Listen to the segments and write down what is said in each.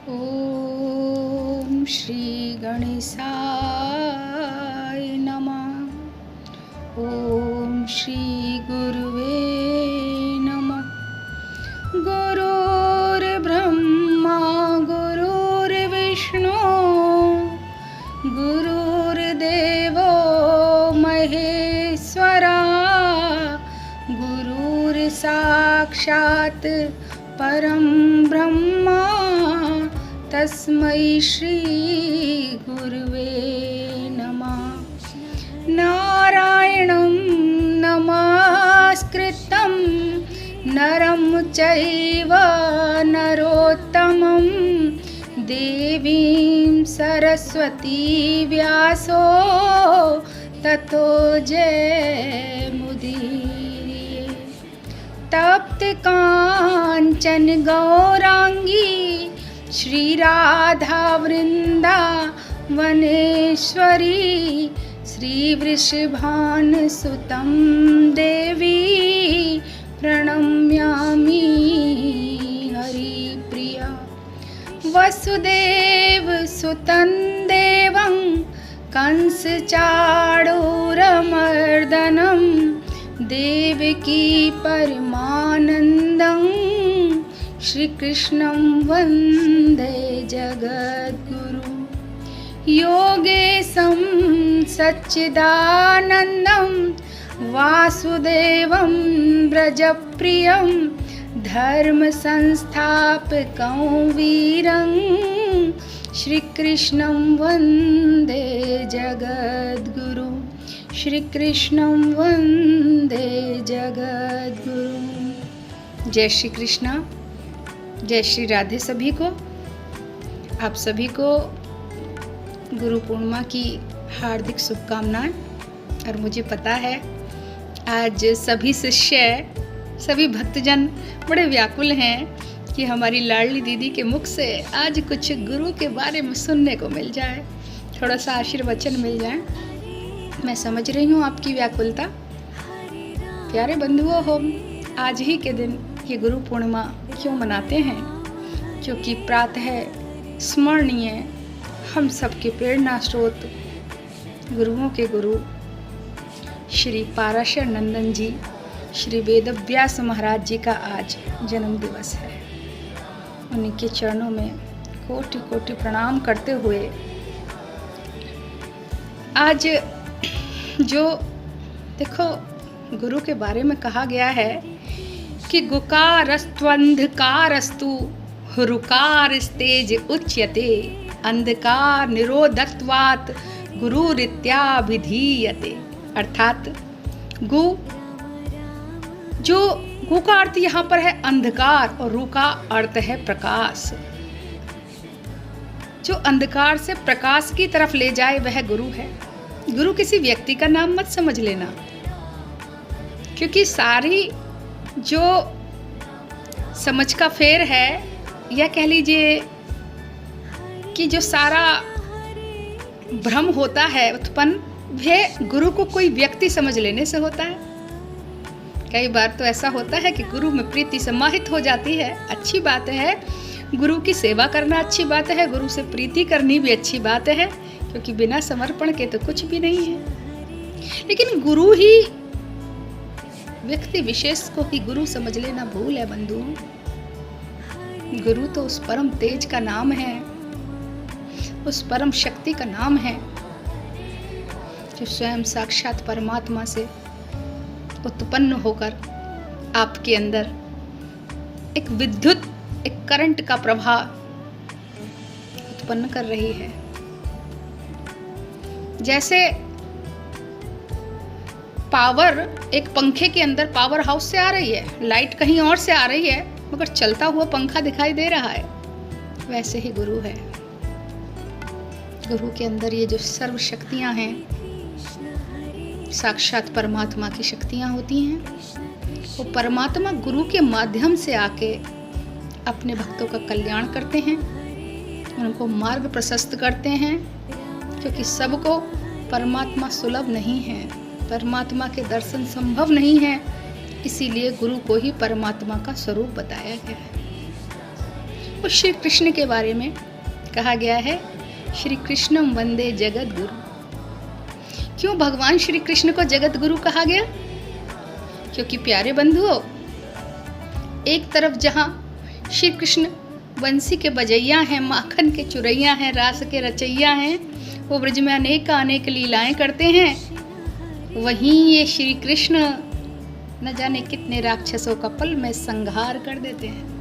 ॐ श्री गणेशाय नमः। ॐ श्री गुरुवे नमः। गुरुर्ब्रह्मा गुरुर्विष्णु गुरुर्देवो महेश्वरा गुरुर्साक्षात् परं ब्रह्मा तस्मै श्री गुरुवे नमः। नारायणं नमस्कृतं नरं चैव नरोत्तमं देवीं सरस्वती व्यासो ततो जयमुदीरये। तप्त कांचन गौरांगी श्री राधा वृंदावनेश्वरी श्री वृषभानुसुतं देवी प्रणम्यामि हरिप्रिया। वसुदेव सुतं देवं कंसचाणूरमर्दनं देवकी परमानन्दं श्रीकृष्णं वन्दे जगद्गुरु। योगेशं सच्चिदानन्दं वासुदेवं व्रजप्रियं धर्मसंस्थापकं वीरं श्रीकृष्णं वन्दे जगद्गुरु। श्रीकृष्णं वन्दे जगद्गुरु। जय श्री कृष्णा, जय श्री राधे। सभी को, आप सभी को गुरु पूर्णिमा की हार्दिक शुभकामनाएं। और मुझे पता है आज सभी शिष्य, सभी भक्तजन बड़े व्याकुल हैं कि हमारी लाडली दीदी के मुख से आज कुछ गुरु के बारे में सुनने को मिल जाए, थोड़ा सा आशीर्वचन मिल जाए। मैं समझ रही हूँ आपकी व्याकुलता। प्यारे बंधुओं, हम आज ही के दिन ये गुरु पूर्णिमा क्यों मनाते हैं? क्योंकि प्रातः स्मरणीय हम सबके प्रेरणा स्रोत गुरुओं के गुरु श्री पाराशर नंदन जी, श्री वेदव्यास महाराज जी का आज जन्म दिवस है। उनके चरणों में कोटि कोटि प्रणाम करते हुए आज जो देखो गुरु के बारे में कहा गया है कि गुकारस्त्वंधकारस्तु हुरुकारस्तेज उच्यते अंधकार निरोधत्वात् गुरुरित्याभिधीयते। अर्थात गु का अर्थ यहाँ पर है अंधकार और रु का अर्थ है प्रकाश। जो अंधकार से प्रकाश की तरफ ले जाए वह गुरु है। गुरु किसी व्यक्ति का नाम मत समझ लेना, क्योंकि सारी जो समझ का फेर है, या कह लीजिए कि जो सारा भ्रम होता है उत्पन्न, वह गुरु को कोई व्यक्ति समझ लेने से होता है। कई बार तो ऐसा होता है कि गुरु में प्रीति समाहित हो जाती है, अच्छी बात है। गुरु की सेवा करना अच्छी बात है, गुरु से प्रीति करनी भी अच्छी बात है, क्योंकि बिना समर्पण के तो कुछ भी नहीं है। लेकिन गुरु ही, व्यक्ति विशेष को ही गुरु समझ लेना भूल है बंधुओं। गुरु तो उस परम तेज का नाम है, उस परम शक्ति का नाम है जो स्वयं साक्षात परमात्मा से उत्पन्न होकर आपके अंदर एक विद्युत, एक करंट का प्रवाह उत्पन्न कर रही है। जैसे पावर एक पंखे के अंदर पावर हाउस से आ रही है, लाइट कहीं और से आ रही है, मगर चलता हुआ पंखा दिखाई दे रहा है, वैसे ही गुरु है। गुरु के अंदर ये जो सर्व शक्तियां हैं, साक्षात परमात्मा की शक्तियां होती हैं। वो परमात्मा गुरु के माध्यम से आके अपने भक्तों का कल्याण करते हैं, उनको मार्ग प्रशस्त करते हैं, क्योंकि सबको परमात्मा सुलभ नहीं है, परमात्मा के दर्शन संभव नहीं है। इसीलिए गुरु को ही परमात्मा का स्वरूप बताया गया है। उस श्री कृष्ण के बारे में कहा गया है श्री कृष्णम वंदे जगत गुरु। क्यों भगवान श्री कृष्ण को जगत गुरु कहा गया? क्योंकि प्यारे बंधुओं, एक तरफ जहाँ श्री कृष्ण बंसी के बजैया हैं, माखन के चुरैया हैं, रास के रचैया हैं, वो ब्रज में अनेक लीलाएं करते हैं, वहीं ये श्री कृष्ण न जाने कितने राक्षसों का पल में संहार कर देते हैं।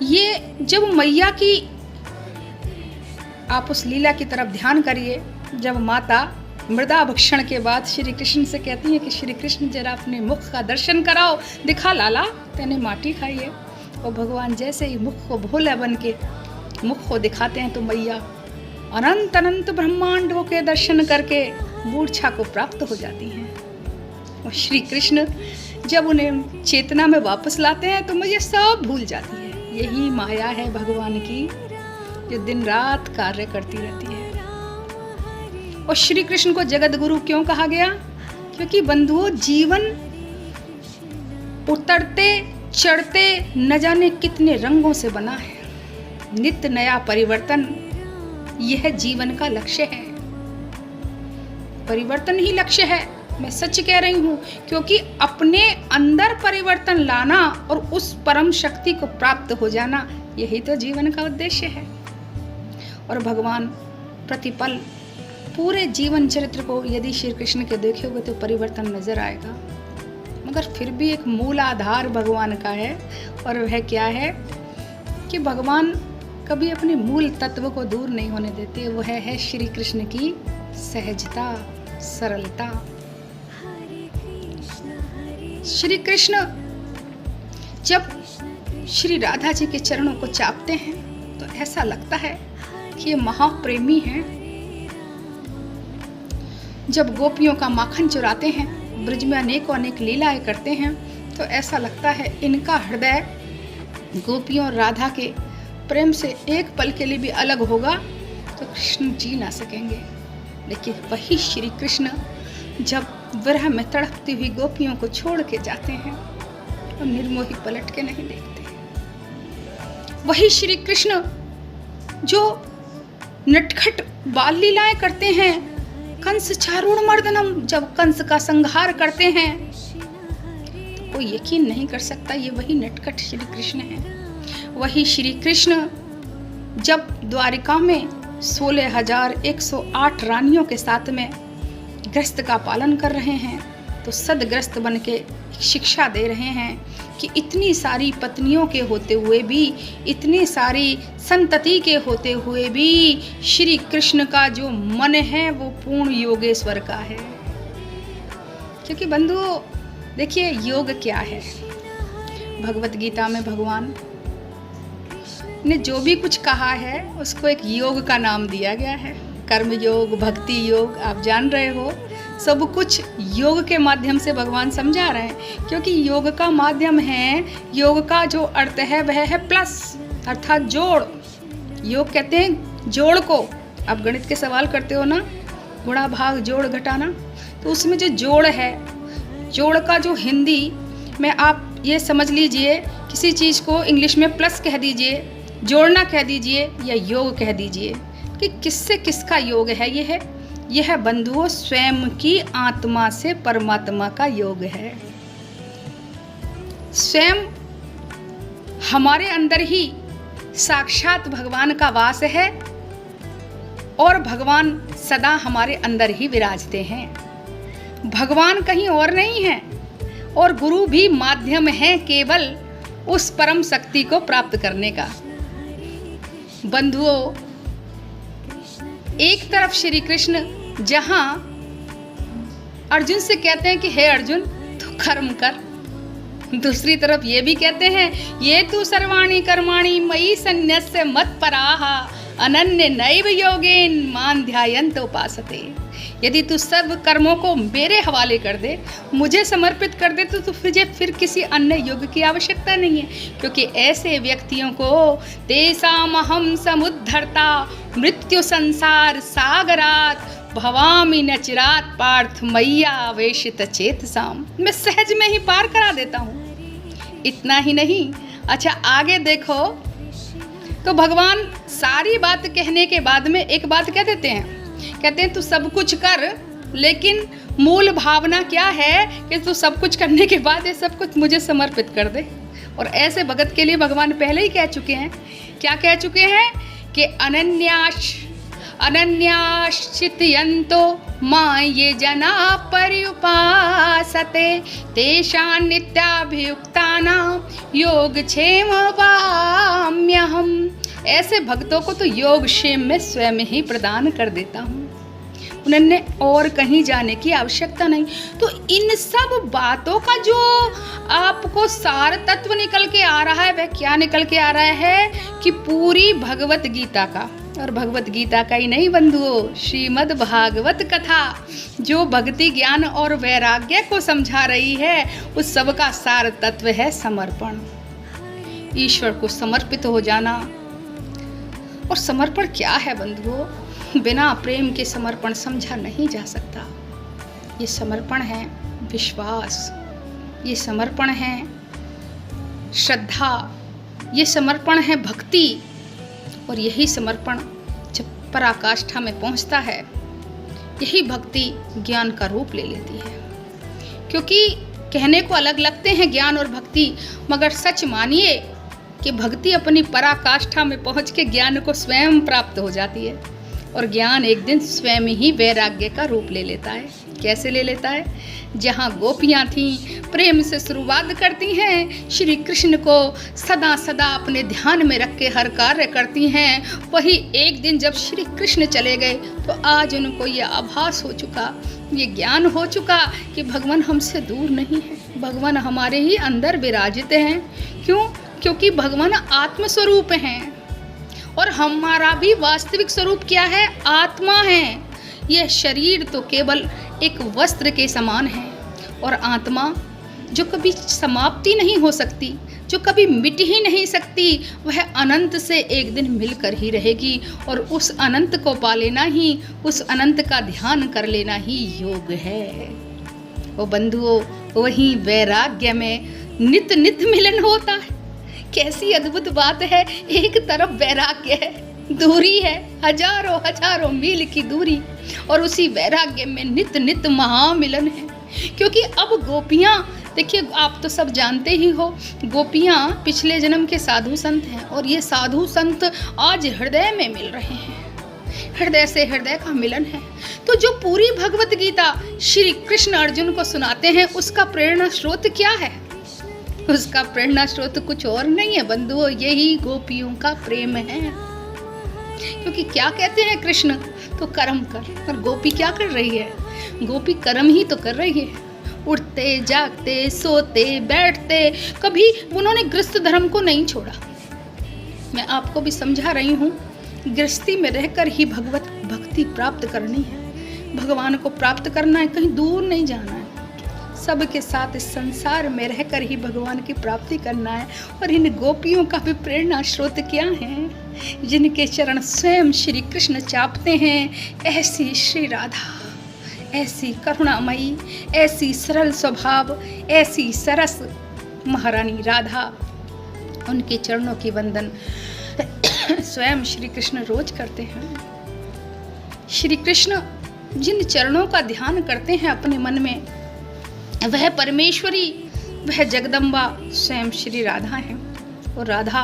ये जब मैया की, आप उस लीला की तरफ ध्यान करिए, जब माता मृदा भक्षण के बाद श्री कृष्ण से कहती है कि श्री कृष्ण जरा अपने मुख का दर्शन कराओ, दिखा लाला तेने माटी खाई है। और भगवान जैसे ही मुख को भोला बन के मुख को दिखाते हैं तो मैया अनंत अनंत ब्रह्मांडों के दर्शन करके मूर्छा को प्राप्त हो जाती हैं। और श्री कृष्ण जब उन्हें चेतना में वापस लाते हैं तो मुझे सब भूल जाती है। यही माया है भगवान की, जो दिन रात कार्य करती रहती है। और श्री कृष्ण को जगत गुरु क्यों कहा गया? क्योंकि बंधुओं, जीवन उतरते चढ़ते न जाने कितने रंगों से बना है। नित्य नया परिवर्तन, यह जीवन का लक्ष्य है। परिवर्तन ही लक्ष्य है, मैं सच कह रही हूँ, क्योंकि अपने अंदर परिवर्तन लाना और उस परम शक्ति को प्राप्त हो जाना, यही तो जीवन का उद्देश्य है। और भगवान प्रतिपल पूरे जीवन चरित्र को यदि श्री कृष्ण के देखोगे तो परिवर्तन नजर आएगा, मगर फिर भी एक मूल आधार भगवान का है, और वह क्या है कि भगवान कभी अपने मूल तत्व को दूर नहीं होने देते। वह है श्री कृष्ण की सहजता, सरलता। श्री कृष्ण जब श्री राधा जी के चरणों को चापते हैं तो ऐसा लगता है कि ये महाप्रेमी हैं। जब गोपियों का माखन चुराते हैं, ब्रज में अनेक लीलाएं करते हैं, तो ऐसा लगता है इनका हृदय गोपियों और राधा के प्रेम से एक पल के लिए भी अलग होगा तो कृष्ण जी ना सकेंगे। लेकिन वही श्री कृष्ण जब विरह में तड़पती हुई गोपियों को छोड़ के जाते हैं और निर्मोही पलट के नहीं देखते। वही श्री कृष्ण जो नटखट बाल लीलाएं करते हैं, कंस चारूण मर्दनम, जब कंस का संहार करते हैं तो कोई यकीन नहीं कर सकता ये वही नटखट श्री कृष्ण है। वही श्री कृष्ण जब द्वारिका में 16,108 रानियों के साथ में ग्रस्त का पालन कर रहे हैं तो सदग्रस्त बन के शिक्षा दे रहे हैं कि इतनी सारी पत्नियों के होते हुए भी, इतनी सारी संतति के होते हुए भी श्री कृष्ण का जो मन है वो पूर्ण योगेश्वर का है। क्योंकि बंधुओं देखिए, योग क्या है? भगवत गीता में भगवान ने जो भी कुछ कहा है उसको एक योग का नाम दिया गया है। कर्म योग, भक्ति योग, आप जान रहे हो, सब कुछ योग के माध्यम से भगवान समझा रहे हैं। क्योंकि योग का माध्यम है, योग का जो अर्थ है वह है प्लस, अर्थात जोड़। योग कहते हैं जोड़ को। आप गणित के सवाल करते हो ना, गुणा भाग जोड़ घटाना, तो उसमें जो जोड़ है, जोड़ का जो हिंदी में आप ये समझ लीजिए, किसी चीज़ को इंग्लिश में प्लस कह दीजिए, जोड़ना कह दीजिए या योग कह दीजिए, कि किससे किसका योग है। यह है बंधुओं स्वयं की आत्मा से परमात्मा का योग है। स्वयं हमारे अंदर ही साक्षात भगवान का वास है और भगवान सदा हमारे अंदर ही विराजते हैं। भगवान कहीं और नहीं है और गुरु भी माध्यम है केवल उस परम शक्ति को प्राप्त करने का। बंधुओं, एक तरफ श्री कृष्ण जहां अर्जुन से कहते हैं कि हे अर्जुन तू कर्म कर, दूसरी तरफ ये भी कहते हैं ये तू सर्वाणि कर्माणि मयि सन्न्यस्य मत्पराः अनन्य नैव योगेन मां ध्यायन्त उपासते। यदि तू सब कर्मों को मेरे हवाले कर दे, मुझे समर्पित कर दे, तो फिर किसी अन्य योग की आवश्यकता नहीं है। क्योंकि ऐसे व्यक्तियों को तेषामहं समुद्धर्ता मृत्यु संसार सागरात भवामि न चिरात पार्थ मैया आवेशित चेतसाम। मैं सहज में ही पार करा देता हूँ। इतना ही नहीं, अच्छा आगे देखो तो भगवान सारी बात कहने के बाद में एक बात कह देते हैं, कहते हैं तू सब कुछ कर, लेकिन मूल भावना क्या है कि तू सब कुछ करने के बाद ये सब कुछ मुझे समर्पित कर दे। और ऐसे भगत के लिए भगवान पहले ही कह चुके हैं, क्या कह चुके हैं कि अनन्याश्चितयन्तो मां ये जना पर्युपासते तेषां नित्याभियुक्तानां योगक्षेम वाम्यहम्। ऐसे भक्तों को तो योगक्षेम में स्वयं ही प्रदान कर देता हूँ, उन्होंने और कहीं जाने की आवश्यकता नहीं। तो इन सब बातों का जो आपको सार तत्व निकल के आ रहा है, वह क्या निकल के आ रहा है कि पूरी भगवत गीता का, और भगवत गीता का ही नहीं बंधुओं, श्रीमद् भागवत कथा जो भक्ति ज्ञान और वैराग्य को समझा रही है, उस सब का सार तत्व है समर्पण, ईश्वर को समर्पित हो जाना। और समर्पण क्या है बंधुओं? बिना प्रेम के समर्पण समझा नहीं जा सकता। ये समर्पण है विश्वास, ये समर्पण है श्रद्धा, ये समर्पण है भक्ति। और यही समर्पण जब पराकाष्ठा में पहुंचता है, यही भक्ति ज्ञान का रूप ले लेती है। क्योंकि कहने को अलग लगते हैं ज्ञान और भक्ति, मगर सच मानिए कि भक्ति अपनी पराकाष्ठा में पहुंच के ज्ञान को स्वयं प्राप्त हो जाती है, और ज्ञान एक दिन स्वयं ही वैराग्य का रूप ले लेता है। कैसे ले लेता है? जहाँ गोपियाँ थीं प्रेम से शुरुआत करती हैं, श्री कृष्ण को सदा सदा अपने ध्यान में रख के हर कार्य करती हैं, वही एक दिन जब श्री कृष्ण चले गए तो आज उनको ये आभास हो चुका, ये ज्ञान हो चुका कि भगवान हमसे दूर नहीं है, भगवान हमारे ही अंदर विराजित हैं। क्यों? क्योंकि भगवान आत्मस्वरूप हैं और हमारा भी वास्तविक स्वरूप क्या है? आत्मा है। यह शरीर तो केवल एक वस्त्र के समान है, और आत्मा जो कभी समाप्ति नहीं हो सकती, जो कभी मिट ही नहीं सकती, वह अनंत से एक दिन मिलकर ही रहेगी। और उस अनंत को पा लेना ही, उस अनंत का ध्यान कर लेना ही योग है। वो बंधुओं, वही वैराग्य में नित नित मिलन होता है। कैसी अद्भुत बात है, एक तरफ वैराग्य है, दूरी है हजारों हजारों मील की दूरी, और उसी वैराग्य में नित नित महामिलन है। क्योंकि अब गोपियाँ, देखिए आप तो सब जानते ही हो, गोपियाँ पिछले जन्म के साधु संत हैं, और ये साधु संत आज हृदय में मिल रहे हैं, हृदय से हृदय का मिलन है। तो जो पूरी भगवत गीता श्री कृष्ण अर्जुन को सुनाते हैं, उसका प्रेरणा स्रोत क्या है? उसका प्रेरणा स्रोत कुछ और नहीं है बंधुओं, यही गोपियों का प्रेम है। क्योंकि क्या कहते हैं कृष्ण? तो कर्म कर, और गोपी क्या कर रही है? गोपी कर्म ही तो कर रही है। उठते जागते सोते बैठते, कभी उन्होंने गृहस्थ धर्म को नहीं छोड़ा। मैं आपको भी समझा रही हूँ, गृहस्थी में रहकर ही भगवत भक्ति प्राप्त करनी है, भगवान को प्राप्त करना है, कहीं दूर नहीं जाना है। सबके साथ इस संसार में रहकर ही भगवान की प्राप्ति करना है। और इन गोपियों का भी प्रेरणा स्रोत क्या है? जिनके चरण स्वयं श्री कृष्ण चापते हैं, ऐसी श्री राधा, ऐसी करुणामयी, ऐसी सरल स्वभाव, ऐसी सरस महारानी राधा, उनके चरणों की वंदन स्वयं श्री कृष्ण रोज करते हैं। श्री कृष्ण जिन चरणों का ध्यान करते हैं अपने मन में, वह परमेश्वरी, वह जगदम्बा स्वयं श्री राधा हैं। और राधा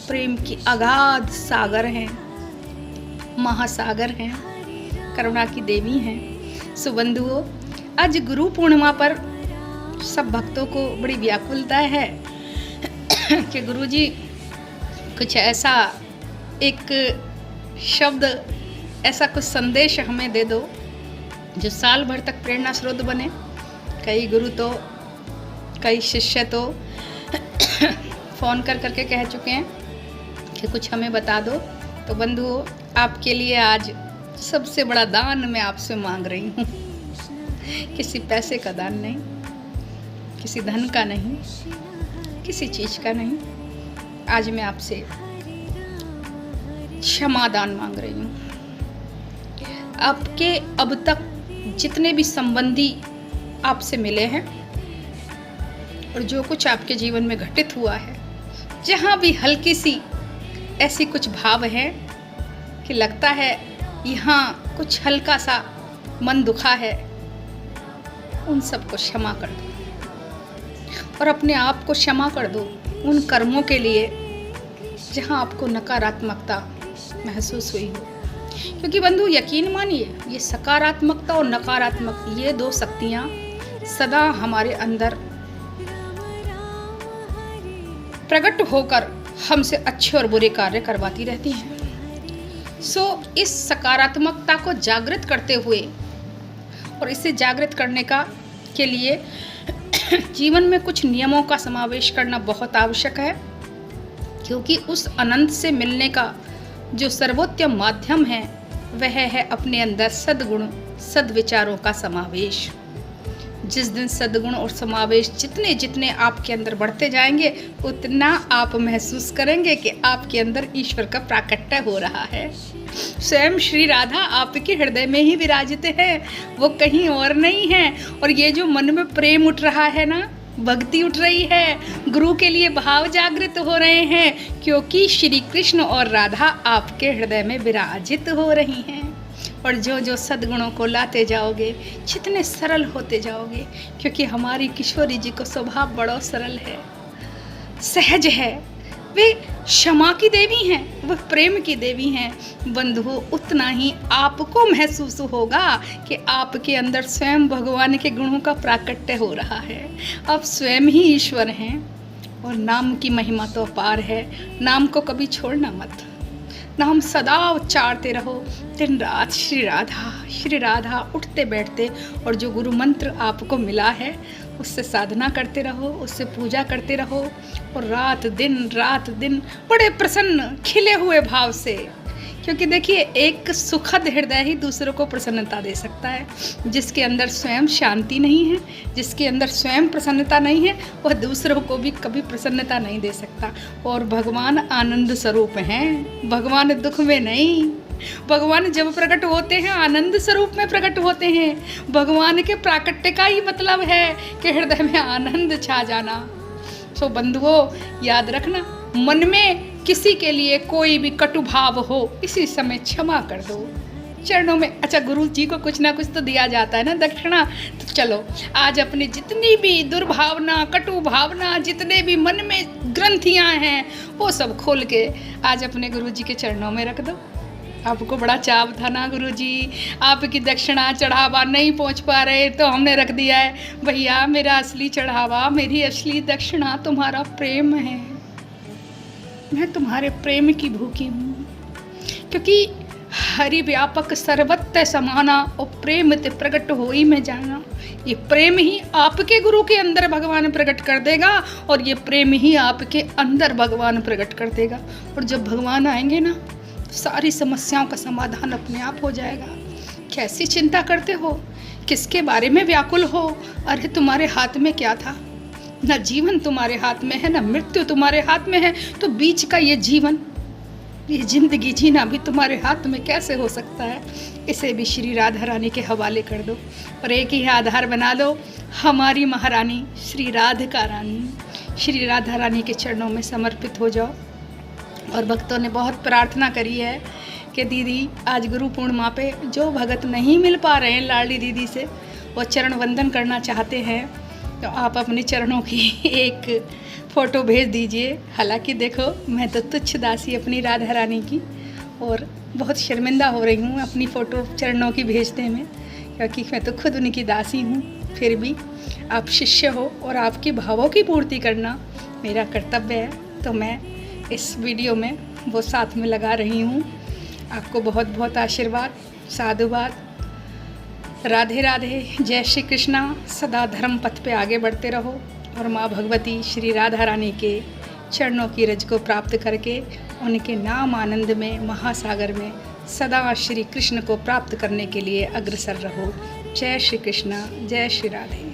प्रेम की अगाध सागर हैं, महासागर हैं, करुणा की देवी हैं। सुबंधुओं, आज गुरु पूर्णिमा पर सब भक्तों को बड़ी व्याकुलता है कि गुरुजी कुछ ऐसा एक शब्द, ऐसा कुछ संदेश हमें दे दो जो साल भर तक प्रेरणा स्रोत बने। कई गुरु तो, कई शिष्य तो फ़ोन कर करके कह चुके हैं कि कुछ हमें बता दो। तो बंधुओं, आपके लिए आज सबसे बड़ा दान मैं आपसे मांग रही हूँ। किसी पैसे का दान नहीं, किसी धन का नहीं, किसी चीज़ का नहीं। आज मैं आपसे क्षमा दान मांग रही हूँ। आपके अब तक जितने भी संबंधी आपसे मिले हैं, और जो कुछ आपके जीवन में घटित हुआ है, जहाँ भी हल्की सी ऐसी कुछ भाव है कि लगता है यहाँ कुछ हल्का सा मन दुखा है, उन सबको क्षमा कर दो और अपने आप को क्षमा कर दो उन कर्मों के लिए जहाँ आपको नकारात्मकता महसूस हुई हो। क्योंकि बंधु यकीन मानिए, ये सकारात्मकता और नकारात्मक ये दो शक्तियाँ सदा हमारे अंदर प्रकट होकर हमसे अच्छे और बुरे कार्य करवाती रहती हैं। इस सकारात्मकता को जागृत करते हुए और इसे जागृत करने के लिए जीवन में कुछ नियमों का समावेश करना बहुत आवश्यक है। क्योंकि उस अनंत से मिलने का जो सर्वोत्तम माध्यम है वह है अपने अंदर सद्गुण सद्विचारों का समावेश। जिस दिन सद्गुण और समावेश जितने जितने आपके अंदर बढ़ते जाएंगे, उतना आप महसूस करेंगे कि आपके अंदर ईश्वर का प्राकट्य हो रहा है। स्वयं श्री राधा आपके हृदय में ही विराजित है, वो कहीं और नहीं है। और ये जो मन में प्रेम उठ रहा है ना, भक्ति उठ रही है, गुरु के लिए भाव जागृत हो रहे हैं, क्योंकि श्री कृष्ण और राधा आपके हृदय में विराजित हो रही हैं। और जो जो सद्गुणों को लाते जाओगे, जितने सरल होते जाओगे, क्योंकि हमारी किशोरी जी का स्वभाव बड़ा सरल है, सहज है, वे क्षमा की देवी हैं, वह प्रेम की देवी हैं। बंधुओं, उतना ही आपको महसूस होगा कि आपके अंदर स्वयं भगवान के गुणों का प्राकट्य हो रहा है। आप स्वयं ही ईश्वर हैं और नाम की महिमा तो अपार है। नाम को कभी छोड़ना मत, नाम सदा उच्चारते रहो, दिन रात श्री राधा उठते बैठते। और जो गुरु मंत्र आपको मिला है उससे साधना करते रहो, उससे पूजा करते रहो और रात दिन बड़े प्रसन्न खिले हुए भाव से। क्योंकि देखिए, एक सुखद हृदय ही दूसरों को प्रसन्नता दे सकता है। जिसके अंदर स्वयं शांति नहीं है, जिसके अंदर स्वयं प्रसन्नता नहीं है, वह दूसरों को भी कभी प्रसन्नता नहीं दे सकता। और भगवान आनंद स्वरूप हैं, भगवान दुख में नहीं। भगवान जब प्रकट होते हैं आनंद स्वरूप में प्रकट होते हैं। भगवान के प्राकट्य का ही मतलब है कि हृदय में आनंद छा जाना। तो बंधुओं, याद रखना, मन में किसी के लिए कोई भी कटु भाव हो, इसी समय क्षमा कर दो चरणों में। अच्छा, गुरु जी को कुछ ना कुछ तो दिया जाता है ना, दक्षिणा। तो चलो आज अपनी जितनी भी दुर्भावना, कटु भावना, जितने भी मन में ग्रंथियां हैं, वो सब खोल के आज अपने गुरु जी के चरणों में रख दो। आपको बड़ा चाव था ना, गुरु जी आपकी दक्षिणा चढ़ावा नहीं पहुंच पा रहे, तो हमने रख दिया है। भैया, मेरा असली चढ़ावा, मेरी असली दक्षिणा तुम्हारा प्रेम है। मैं तुम्हारे प्रेम की भूखी हूँ। क्योंकि हरि व्यापक सर्वत्र समाना और प्रेम ते प्रकट होई में जाना। ये प्रेम ही आपके गुरु के अंदर भगवान प्रकट कर देगा और ये प्रेम ही आपके अंदर भगवान प्रकट कर देगा। और जब भगवान आएंगे ना, तो सारी समस्याओं का समाधान अपने आप हो जाएगा। कैसी चिंता करते हो, किसके बारे में व्याकुल हो? अरे तुम्हारे हाथ में क्या था? न जीवन तुम्हारे हाथ में है, न मृत्यु तुम्हारे हाथ में है। तो बीच का ये जीवन, ये जिंदगी जीना भी तुम्हारे हाथ में कैसे हो सकता है? इसे भी श्री राधा रानी के हवाले कर दो और एक ही आधार बना लो, हमारी महारानी श्री राधिका रानी। श्री राधा रानी के चरणों में समर्पित हो जाओ। और भक्तों ने बहुत प्रार्थना करी है कि दीदी आज गुरु पूर्णिमा पे जो भगत नहीं मिल पा रहे हैं लाडली दीदी से, वो चरण वंदन करना चाहते हैं, तो आप अपने चरणों की एक फ़ोटो भेज दीजिए। हालांकि देखो, मैं तो तुच्छ दासी अपनी राधा रानी की, और बहुत शर्मिंदा हो रही हूँ अपनी फ़ोटो चरणों की भेजने में, क्योंकि मैं तो खुद उनकी दासी हूँ। फिर भी आप शिष्य हो और आपकी भावों की पूर्ति करना मेरा कर्तव्य है, तो मैं इस वीडियो में वो साथ में लगा रही हूँ। आपको बहुत बहुत आशीर्वाद, साधुवाद, राधे राधे, जय श्री कृष्णा। सदा धर्म पथ पे आगे बढ़ते रहो और माँ भगवती श्री राधा रानी के चरणों की रज को प्राप्त करके उनके नाम आनंद में, महासागर में सदा श्री कृष्ण को प्राप्त करने के लिए अग्रसर रहो। जय श्री कृष्णा, जय श्री राधे।